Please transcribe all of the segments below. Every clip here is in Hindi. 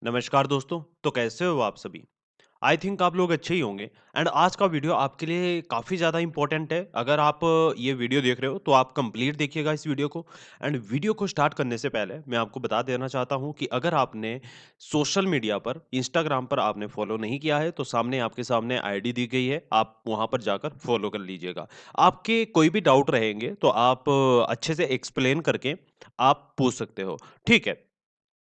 नमस्कार दोस्तों, तो कैसे हो आप सभी? आई थिंक आप लोग अच्छे ही होंगे एंड आज का वीडियो आपके लिए काफ़ी ज़्यादा इम्पोर्टेंट है। अगर आप ये वीडियो देख रहे हो तो आप कंप्लीट देखिएगा इस वीडियो को एंड वीडियो को स्टार्ट करने से पहले मैं आपको बता देना चाहता हूँ कि अगर आपने सोशल मीडिया पर, इंस्टाग्राम पर आपने फॉलो नहीं किया है तो सामने आपके सामने आईडी दी गई है, आप वहाँ पर जाकर फॉलो कर लीजिएगा। आपके कोई भी डाउट रहेंगे तो आप अच्छे से एक्सप्लेन करके आप पूछ सकते हो, ठीक है?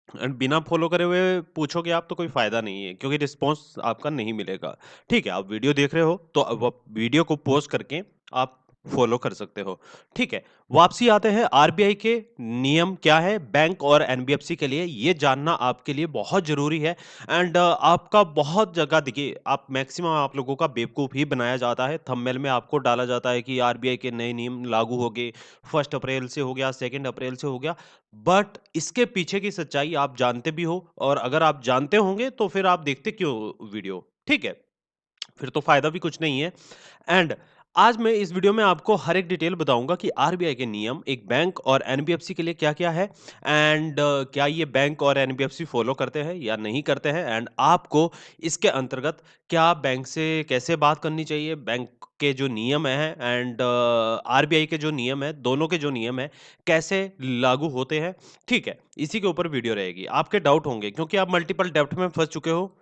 एंड बिना फॉलो करे हुए पूछोगे आप तो कोई फ़ायदा नहीं है क्योंकि रिस्पॉन्स आपका नहीं मिलेगा। ठीक है, आप वीडियो देख रहे हो तो अब आप वीडियो को पॉज़ करके आप फॉलो कर सकते हो। ठीक है, वापसी आते हैं आरबीआई के नियम क्या है बैंक और एनबीएफसी के लिए ये जानना आपके लिए बहुत ज़रूरी है एंड आपका बहुत जगह देखिए आप मैक्सिमम आप लोगों का बेवकूफ़ ही बनाया जाता है। थंबनेल में आपको डाला जाता है कि आरबीआई के नए नियम लागू हो गए, 1 अप्रैल से हो गया, 2 अप्रैल से हो गया। बट इसके पीछे की सच्चाई आप जानते भी हो और अगर आप जानते होंगे तो फिर आप देखते क्यों वीडियो, ठीक है? फिर तो फ़ायदा भी कुछ नहीं है एंड आज मैं इस वीडियो में आपको हर एक डिटेल बताऊँगा कि आरबीआई के नियम एक बैंक और एनबीएफसी के लिए क्या-क्या है एंड क्या ये बैंक और एनबीएफसी फ़ॉलो करते हैं या नहीं करते हैं एंड आपको इसके अंतर्गत क्या बैंक से कैसे बात करनी चाहिए, बैंक के जो नियम हैं एंड आरबीआई के जो नियम हैं, दोनों के जो नियम हैं, कैसे लागू होते हैं, ठीक है? इसी के ऊपर वीडियो रहेगी। आपके डाउट होंगे क्योंकि आप मल्टीपल डेब्ट में फँस चुके हो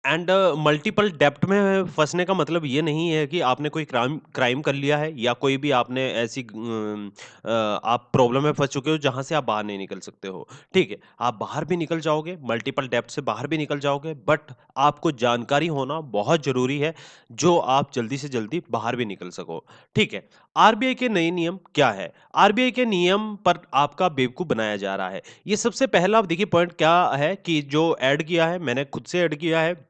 एंड मल्टीपल डेब्ट में फँसने का मतलब ये नहीं है कि आपने कोई क्राइम क्राइम कर लिया है या कोई भी आपने ऐसी आप प्रॉब्लम में फँस चुके हो जहाँ से आप बाहर नहीं निकल सकते हो, ठीक है? आप बाहर भी निकल जाओगे, मल्टीपल डेब्ट से बाहर भी निकल जाओगे बट आपको जानकारी होना बहुत ज़रूरी है, जो आप जल्दी से जल्दी बाहर भी निकल सको, ठीक है? आरबीआई के नए नियम क्या है? आरबीआई के नियम पर आपका बेवकूफ़ बनाया जा रहा है। ये सबसे पहला देखिए पॉइंट क्या है कि जो ऐड किया है, मैंने खुद से ऐड किया है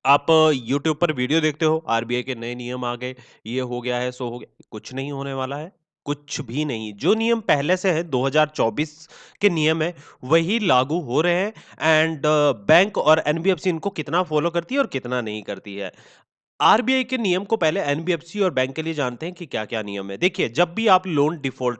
आप यूट्यूब पर वीडियो देखते हो, आरबीआई के नए नियम आ गए, ये हो गया है, सो हो गया, कुछ नहीं होने वाला है, कुछ भी नहीं। जो नियम पहले से है 2024 के नियम है, वही लागू हो रहे हैं एंड बैंक और एनबीएफसी इनको कितना फॉलो करती है और कितना नहीं करती है। आरबीआई के नियम को पहले एनबीएफसी और बैंक के लिए जानते हैं कि क्या-क्या नियम है। देखिए, जब भी आप लोन डिफ़ॉल्ट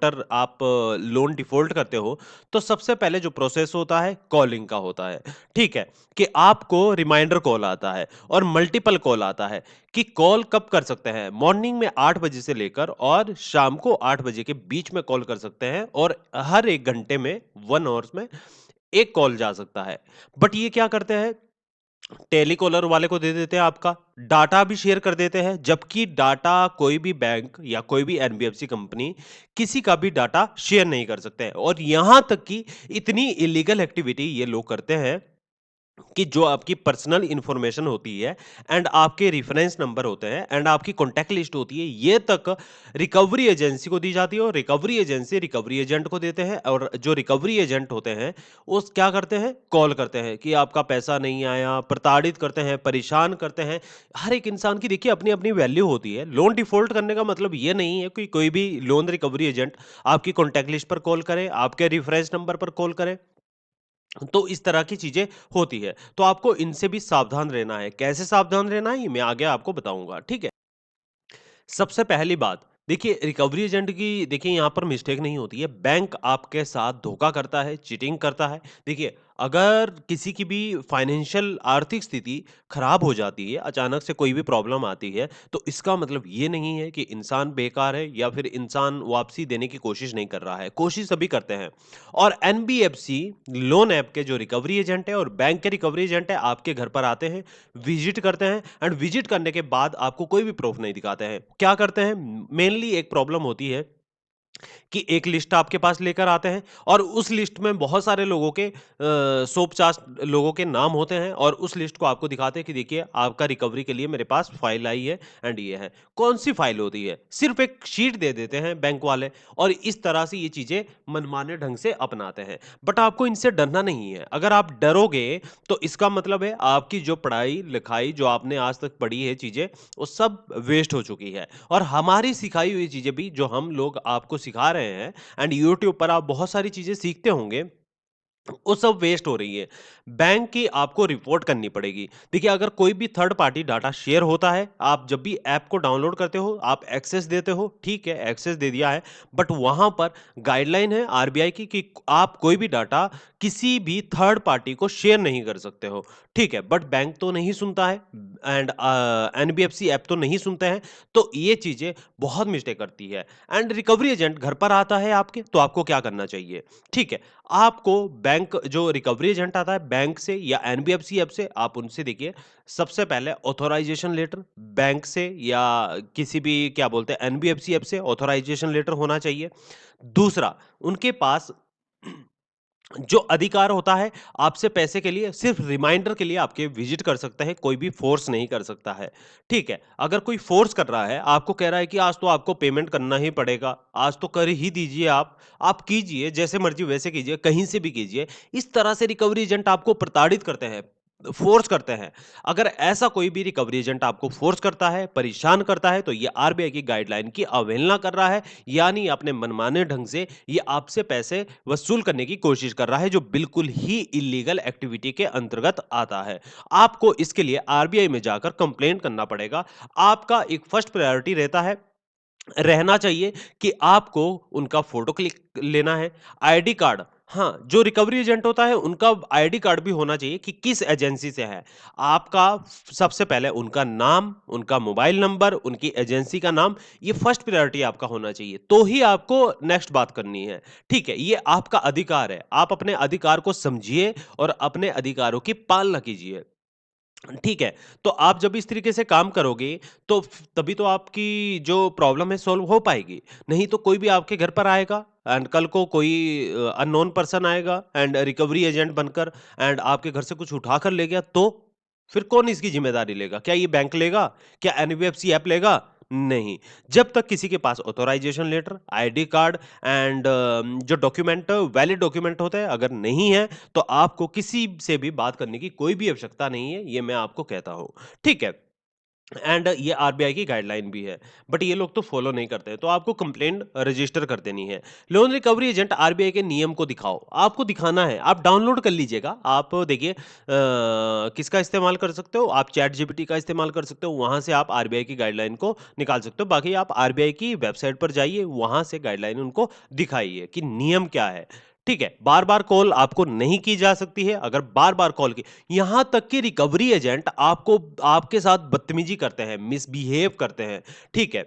करते हो, तो सबसे पहले जो प्रोसेस होता है, कॉलिंग का होता है, ठीक है? कि आपको रिमाइंडर कॉल आता है और मल्टीपल कॉल आता है कि कॉल कब कर सकते हैं, मॉर्निंग में 8 बजे से लेकर और शाम को 8 बजे के बीच में कॉल कर सकते हैं और हर 1 घंटे में 1 हॉर्स में 1 कॉल जा सकता है। बट ये क्या करते हैं टेलीकॉलर वाले को दे देते हैं आपका, डाटा भी शेयर कर देते हैं, जबकि डाटा कोई भी बैंक या कोई भी एनबीएफसी कंपनी किसी का भी डाटा शेयर नहीं कर सकते हैं और यहाँ तक कि इतनी इलीगल एक्टिविटी ये लोग करते हैं कि जो आपकी पर्सनल इंफॉर्मेशन होती है एंड आपके रेफरेंस नंबर होते हैं एंड आपकी कॉन्टैक्ट लिस्ट होती है, ये तक रिकवरी एजेंसी को दी जाती है और रिकवरी एजेंसी रिकवरी एजेंट को देते हैं और जो रिकवरी एजेंट होते हैं, उस क्या करते हैं, कॉल करते हैं कि आपका पैसा नहीं आया, प्रताड़ित करते हैं, परेशान करते हैं। हर एक इंसान की देखिए अपनी-अपनी वैल्यू होती है। लोन डिफ़ॉल्ट करने का मतलब ये नहीं है कि कोई भी लोन रिकवरी एजेंट आपकी कॉन्टैक्ट लिस्ट पर कॉल करे, आपके रेफरेंस नंबर पर कॉल करे। तो इस तरह की चीज़ें होती है। तो आपको इनसे भी सावधान रहना है। कैसे सावधान रहना है, ये मैं आगे आपको बताऊँगा, ठीक है? सबसे पहली बात, देखिए रिकवरी एजेंट की देखिए यहाँ पर मिस्टेक नहीं होती है। बैंक आपके साथ धोखा करता है, चीटिंग करता है। देखिए, अगर किसी की भी फाइनेंशियल आर्थिक स्थिति खराब हो जाती है, अचानक से कोई भी प्रॉब्लम आती है, तो इसका मतलब ये नहीं है कि इंसान बेकार है या फिर इंसान वापसी देने की कोशिश नहीं कर रहा है। कोशिश सभी करते हैं। और एनबीएफसी लोन ऐप के जो रिकवरी एजेंट है और बैंक के रिकवरी एजेंट है, आपके घर पर आते हैं, विजिट करते हैं एंड विजिट करने के बाद आपको कोई भी प्रूफ नहीं दिखाते हैं। क्या करते हैं? मेनली एक प्रॉब्लम होती है कि एक लिस्ट आपके पास लेकर आते हैं और उस लिस्ट में बहुत सारे लोगों के 100-50 लोगों के नाम होते हैं और उस लिस्ट को आपको दिखाते हैं कि देखिए आपका रिकवरी के लिए मेरे पास फाइल आई है एंड ये है। कौन-सी फाइल होती है? सिर्फ एक शीट दे देते हैं बैंक वाले और इस तरह से ये चीज़ें मनमाने ढंग से अपनाते हैं। बट आपको इनसे डरना नहीं है। अगर आप डरोगे तो इसका मतलब है आपकी जो पढ़ाई-लिखाई जो आपने आज तक पढ़ी है चीज़ें, वो सब वेस्ट हो चुकी है। और हमारी सिखाई हुई चीज़ें भी जो हम लोग आपको सिखा रहे हैं एंड यूट्यूब पर आप बहुत सारी चीज़ें सीखते होंगे, वो सब वेस्ट हो रही है। बैंक की आपको रिपोर्ट करनी पड़ेगी। देखिए अगर कोई भी थर्ड पार्टी डाटा शेयर होता है, आप जब भी ऐप को डाउनलोड करते हो, आप एक्सेस देते हो, ठीक है, एक्सेस दे दिया है, बट वहाँ पर गाइडलाइन है आरबीआई की कि आप कोई भी डाटा किसी भी थर्ड पार्टी को शेयर नहीं कर सकते हो, ठीक है? बट बैंक तो नहीं सुनता है एंड एनबीएफसी ऐप तो नहीं सुनते हैं, तो ये चीज़ें बहुत मिस्टेक करती है एंड रिकवरी एजेंट घर पर आता है आपके, तो आपको क्या करना चाहिए? ठीक है, आपको बैंक जो रिकवरी एजेंट आता है बैंक से या एनबीएफसी ऐप से, आप उनसे देखिए सबसे पहले ऑथराइजेशन लेटर बैंक से या किसी भी क्या बोलते हैं एनबीएफसी ऐप से ऑथराइजेशन लेटर होना चाहिए। दूसरा, उनके पास जो अधिकार होता है आपसे पैसे के लिए सिर्फ रिमाइंडर के लिए आपके विजिट कर सकते हैं, कोई भी फोर्स नहीं कर सकता है। ठीक है, अगर कोई फोर्स कर रहा है, आपको कह रहा है कि आज तो आपको पेमेंट करना ही पड़ेगा, आज तो कर ही दीजिए आप कीजिए, जैसे मर्ज़ी वैसे कीजिए, कहीं से भी कीजिए। इस तरह से रिकवरी एजेंट आपको प्रताड़ित करते हैं, फोर्स करते हैं। अगर ऐसा कोई भी रिकवरी एजेंट आपको फोर्स करता है, परेशान करता है, तो ये आरबीआई की गाइडलाइन की अवहेलना कर रहा है, यानी अपने मनमाने ढंग से ये आपसे पैसे वसूल करने की कोशिश कर रहा है, जो बिल्कुल ही इल्लीगल एक्टिविटी के अंतर्गत आता है। आपको इसके लिए आरबीआई में जाकर कंप्लेंट करना पड़ेगा। आपका एक फर्स्ट प्रायोरिटी रहना चाहिए कि आपको उनका फोटो क्लिक लेना है, आईडी कार्ड हाँ, जो रिकवरी एजेंट होता है उनका आईडी कार्ड भी होना चाहिए कि किस एजेंसी से है। आपका सबसे पहले उनका नाम, उनका मोबाइल नंबर, उनकी एजेंसी का नाम, ये फर्स्ट प्रायोरिटी आपका होना चाहिए, तो ही आपको नेक्स्ट बात करनी है। ठीक है, ये आपका अधिकार है। आप अपने अधिकार को समझिए और अपने अधिकारों की पालना कीजिए। ठीक है, तो आप जब इस तरीके से काम करोगे, तो तभी तो आपकी जो प्रॉब्लम है सॉल्व हो पाएगी। नहीं तो कोई भी आपके घर पर आएगा एंड कल को कोई अननोन पर्सन आएगा एंड रिकवरी एजेंट बनकर एंड आपके घर से कुछ उठा कर ले गया तो? फिर कौन इसकी ज़िम्मेदारी लेगा? क्या ये बैंक लेगा? क्या एनबीएफसी ऐप लेगा? नहीं। जब तक किसी के पास authorisation letter, ID card and जो डॉक्यूमेंट वैलिड डॉक्यूमेंट होते हैं, अगर नहीं है, तो आपको किसी से भी बात करने की कोई भी आवश्यकता नहीं है, ये मैं आपको कहता हूँ। ठीक है? एंड ये आरबीआई की गाइडलाइन भी है, बट ये लोग तो फॉलो नहीं करते हैं, तो आपको कंप्लेंट रजिस्टर कर देनी है। लोन रिकवरी एजेंट आरबीआई के नियम को दिखाओ, आपको दिखाना है, आप डाउनलोड कर लीजिएगा। आप देखिए किसका इस्तेमाल कर सकते हो, आप चैट जीपीटी का इस्तेमाल कर सकते हो, वहां से आप आरबीआई की गाइडलाइन को निकाल सकते हो। बाकी आप आरबीआई की वेबसाइट पर जाइए, वहां से गाइडलाइन उनको दिखाइए कि नियम क्या है। ठीक है, बार बार कॉल आपको नहीं की जा सकती है। अगर बार बार कॉल की, यहां तक कि रिकवरी एजेंट आपको आपके साथ बदतमीजी करते हैं, मिसबिहेव करते हैं, ठीक है?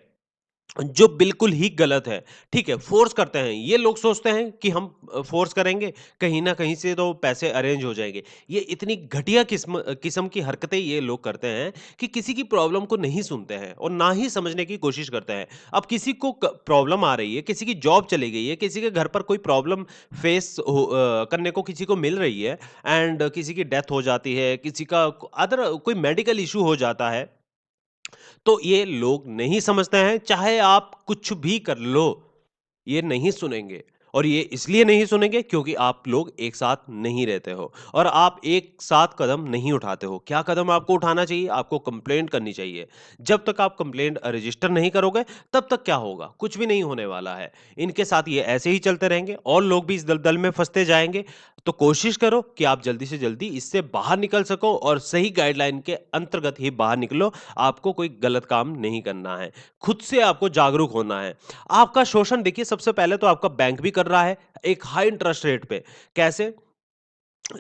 जो बिल्कुल ही गलत है, ठीक है? फ़ोर्स करते हैं, ये लोग सोचते हैं कि हम फ़ोर्स करेंगे, कहीं न कहीं से तो पैसे अरेंज हो जाएँगे। ये इतनी घटिया किस्म की हरकतें ये लोग करते हैं कि किसी की प्रॉब्लम को नहीं सुनते हैं और ना ही समझने की कोशिश करते हैं। अब किसी को प्रॉब्लम आ रही है, किसी की जॉब चली गई है, किसी के घर पर कोई प्रॉब्लम करने को किसी को मिल रही है एंड किसी की डेथ हो जाती है, किसी का अदर कोई मेडिकल इश्यू हो जाता है, तो ये लोग नहीं समझते हैं, चाहे आप कुछ भी कर लो, ये नहीं सुनेंगे और ये इसलिए नहीं सुनेंगे क्योंकि आप लोग एक साथ नहीं रहते हो और आप एक साथ कदम नहीं उठाते हो। क्या कदम आपको उठाना चाहिए? आपको कंप्लेंट करनी चाहिए। जब तक आप कंप्लेंट रजिस्टर नहीं करोगे, तब तक क्या होगा? कुछ भी नहीं होने वाला है। इनके साथ ये ऐसे ही चलते रहेंगे और लोग भी इस दलदल में फँसते जाएँगे। तो कोशिश करो कि आप जल्दी से जल्दी इससे बाहर निकल सको और सही गाइडलाइन के अंतर्गत ही बाहर निकलो। आपको कोई गलत काम नहीं करना है। खुद से आपको जागरूक होना है। आपका शोषण देखिए सबसे पहले तो आपका बैंक भी कर रहा है, एक हाई इंटरेस्ट रेट पे। कैसे?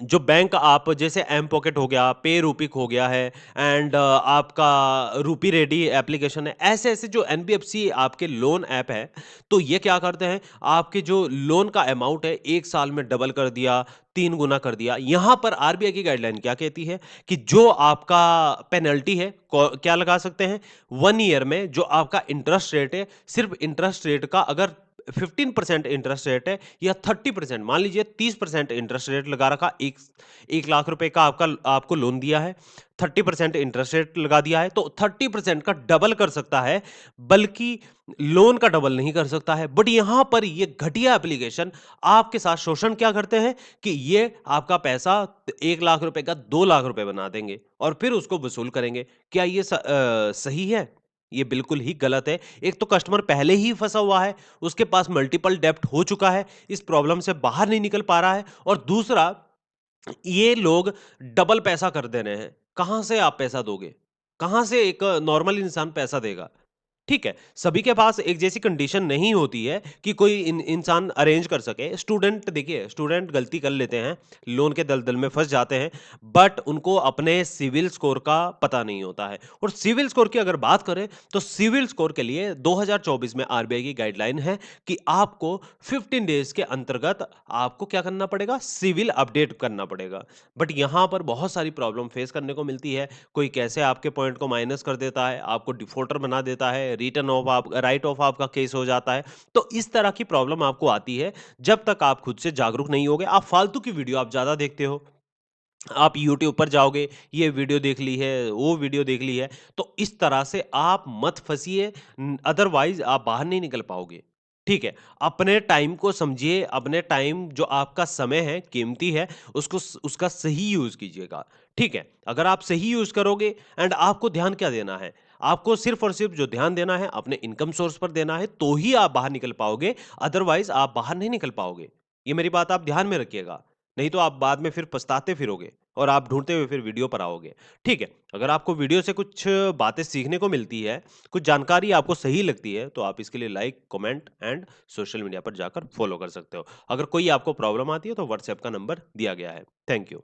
जो बैंक आप जैसे एम पॉकेट हो गया, पे रूपिक हो गया है एंड आपका रूपी रेडी एप्लीकेशन है। ऐसे-ऐसे जो एनबीएफसी आपके लोन ऐप है, तो ये क्या करते हैं, आपके जो लोन का अमाउंट है 1 साल में डबल कर दिया, 3 गुना कर दिया। यहाँ पर आरबीआई की गाइडलाइन क्या कहती है कि जो आपका पेनल्टी है, क्या लगा सकते हैं, 1 ईयर में जो आपका इंटरेस्ट रेट है, सिर्फ इंटरेस्ट रेट का अगर 15% इंटरेस्ट रेट है या 30% मान लीजिए 30% इंटरेस्ट रेट लगा रखा, 1 लाख रुपए का आपको लोन दिया है, 30% इंटरेस्ट रेट लगा दिया है, तो 30% का डबल कर सकता है, बल्कि लोन का डबल नहीं कर सकता है। बट यहां पर ये घटिया एप्लीकेशन आपके साथ शोषण क्या करते हैं कि ये आपका पैसा 1 लाख रुपए का 2 लाख रुपए बना देंगे और फिर उसको वसूल करेंगे। क्या ये सही है? ये बिल्कुल ही गलत है। एक तो कस्टमर पहले ही फंसा हुआ है, उसके पास मल्टीपल डेब्ट हो चुका है, इस प्रॉब्लम से बाहर नहीं निकल पा रहा है और दूसरा ये लोग डबल पैसा कर दे रहे हैं। कहाँ से आप पैसा दोगे? कहाँ से एक नॉर्मल इंसान पैसा देगा? ठीक है, सभी के पास एक जैसी कंडीशन नहीं होती है कि कोई इंसान अरेंज कर सके। स्टूडेंट देखिए, स्टूडेंट गलती कर लेते हैं, लोन के दलदल में फँस जाते हैं, बट उनको अपने सिविल स्कोर का पता नहीं होता है। और सिविल स्कोर की अगर बात करें, तो सिविल स्कोर के लिए 2024 में आरबीआई की गाइडलाइन है कि आपको 15 डेज़ के अंतर्गत आपको क्या करना पड़ेगा? सिविल अपडेट करना पड़ेगा। बट यहाँ पर बहुत सारी प्रॉब्लम फेस करने को मिलती है। कोई कैसे आपके पॉइंट को माइनस कर देता है, आपको डिफ़ॉल्टर बना देता है, रिटर्न ऑफ आप राइट ऑफ आपका केस हो जाता है। तो इस तरह की प्रॉब्लम आपको आती है, जब तक आप खुद से जागरूक नहीं होगे। आप फालतू की वीडियो आप ज़्यादा देखते हो। आप यूट्यूब पर जाओगे, ये वीडियो देख ली है, वो वीडियो देख ली है, तो इस तरह से आप मत फँसिए अदरवाइज़ आप बाहर नहीं निकल पाओगे। ठीक है? अपने टाइम को समझिए, अपने टाइम जो आपका समय है, कीमती है, उसका सही यूज़ कीजिएगा। ठीक है? अगर आप सही यूज़ करोगे एंड आपको ध्यान क्या देना है? आपको सिर्फ़ और सिर्फ़ जो ध्यान देना है, अपने इनकम सोर्स पर देना है, तो ही आप बाहर निकल पाओगे, अदरवाइज़ आप बाहर नहीं निकल पाओगे। ये मेरी बात आप ध्यान में रखिएगा। नहीं तो आप बाद में फिर पछताते फिरोगे और आप ढूँढते हुए फिर वीडियो पर आओगे। ठीक है, अगर आपको वीडियो से कुछ बातें सीखने को मिलती है, कुछ जानकारी आपको सही लगती है, तो आप इसके लिए like, comment and social media पर जाकर फॉलो कर सकते हो। अगर कोई आपको प्रॉब्लम आती है, तो व्हाट्सएप का नंबर दिया गया है। Thank you.